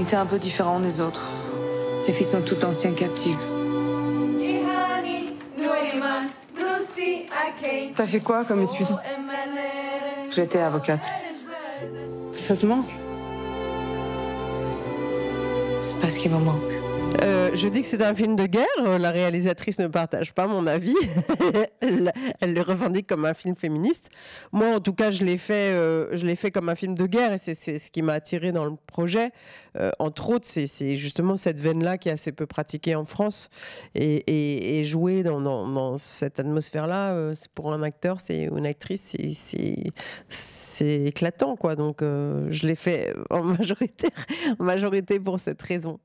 était un peu différent des autres. Les filles sont toutes anciennes captives. T'as fait quoi comme étude? J'étais avocate. Ça te manque? C'est pas ce qui me manque. Je dis que c'est un film de guerre. La réalisatrice ne partage pas mon avis. Elle le revendique comme un film féministe. Moi, en tout cas, je l'ai fait comme un film de guerre et c'est ce qui m'a attiré dans le projet. Entre autres, c'est justement cette veine-là qui est assez peu pratiquée en France et jouer dans cette atmosphère-là, pour un acteur, c'est une actrice, c'est éclatant, quoi. Donc, je l'ai fait en majorité pour cette raison.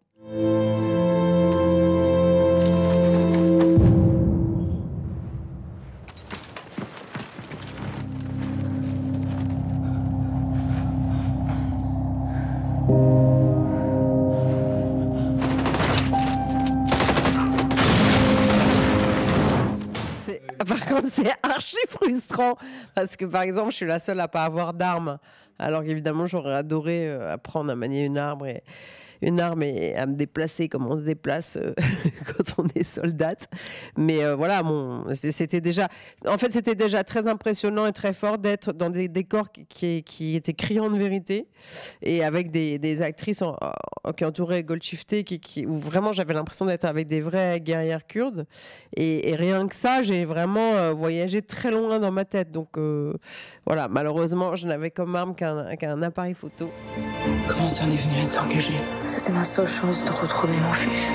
Par contre, c'est archi frustrant parce que, par exemple, je suis la seule à pas avoir d'arme. Alors qu'évidemment, j'aurais adoré apprendre à manier une arme et à me déplacer comme on se déplace quand on est soldate. Mais voilà, c'était déjà très impressionnant et très fort d'être dans des décors qui étaient criants de vérité et avec des actrices qui entouraient Golshifteh, où vraiment j'avais l'impression d'être avec des vraies guerrières kurdes. Et rien que ça, j'ai vraiment voyagé très loin dans ma tête. Donc voilà, malheureusement, je n'avais comme arme qu'un appareil photo. Comment t'en es venue à t'engager? C'était ma seule chance de retrouver mon fils.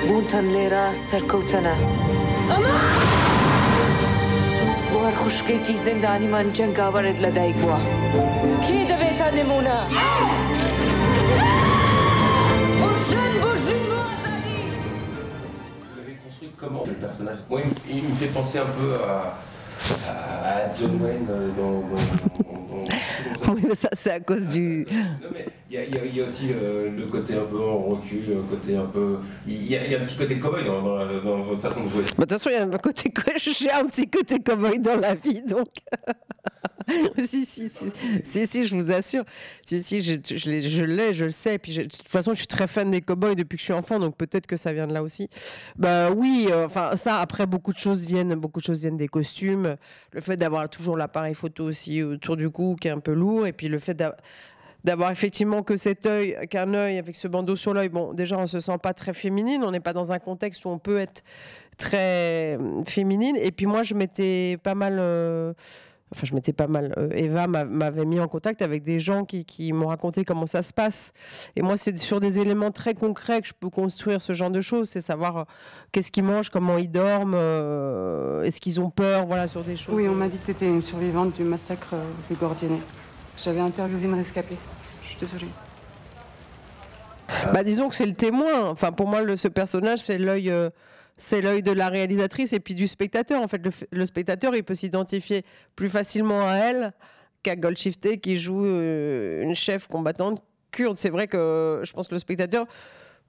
Buntan Lera Sarkotana. Maman! Bohar Khushke ki zindani man janga vared ladaik boa. Qui devait t'en émouna? Vous avez construit comment le personnage? Moi, il me fait penser un peu à John Wayne Oui, mais ça, c'est à cause du... Non, mais il y a aussi le côté un peu en recul, le côté un peu... Il y a un petit côté cow-boy dans votre façon de jouer. De toute façon, il y a un côté... J'ai un petit côté cow-boy dans la vie, donc... si, je vous assure. Si, je le sais. Et puis, de toute façon, je suis très fan des cow-boys depuis que je suis enfant, donc peut-être que ça vient de là aussi. Bah oui, enfin, ça, après, beaucoup de choses viennent des costumes. Le fait d'avoir toujours l'appareil photo aussi autour du cou, qui est un peu lourd, et puis le fait d'avoir effectivement qu'un œil avec ce bandeau sur l'œil. Bon, déjà, on se sent pas très féminine. On n'est pas dans un contexte où on peut être très féminine. Et puis moi, je m'étais pas mal... Eva m'avait mis en contact avec des gens qui m'ont raconté comment ça se passe. Et moi, c'est sur des éléments très concrets que je peux construire ce genre de choses. C'est savoir qu'est-ce qu'ils mangent, comment ils dorment, est-ce qu'ils ont peur, voilà, sur des choses. Oui, on m'a dit que tu étais une survivante du massacre de Gordiennet. J'avais interviewé une rescapée. Je suis désolée. Bah, disons que c'est le témoin. Enfin, pour moi, ce personnage, c'est l'œil de la réalisatrice et puis du spectateur. En fait, le spectateur, il peut s'identifier plus facilement à elle qu'à Golshifteh qui joue une chef combattante kurde. C'est vrai que je pense que le spectateur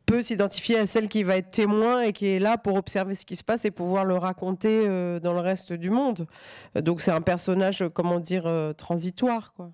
peut s'identifier à celle qui va être témoin et qui est là pour observer ce qui se passe et pouvoir le raconter dans le reste du monde. Donc c'est un personnage, comment dire, transitoire, quoi.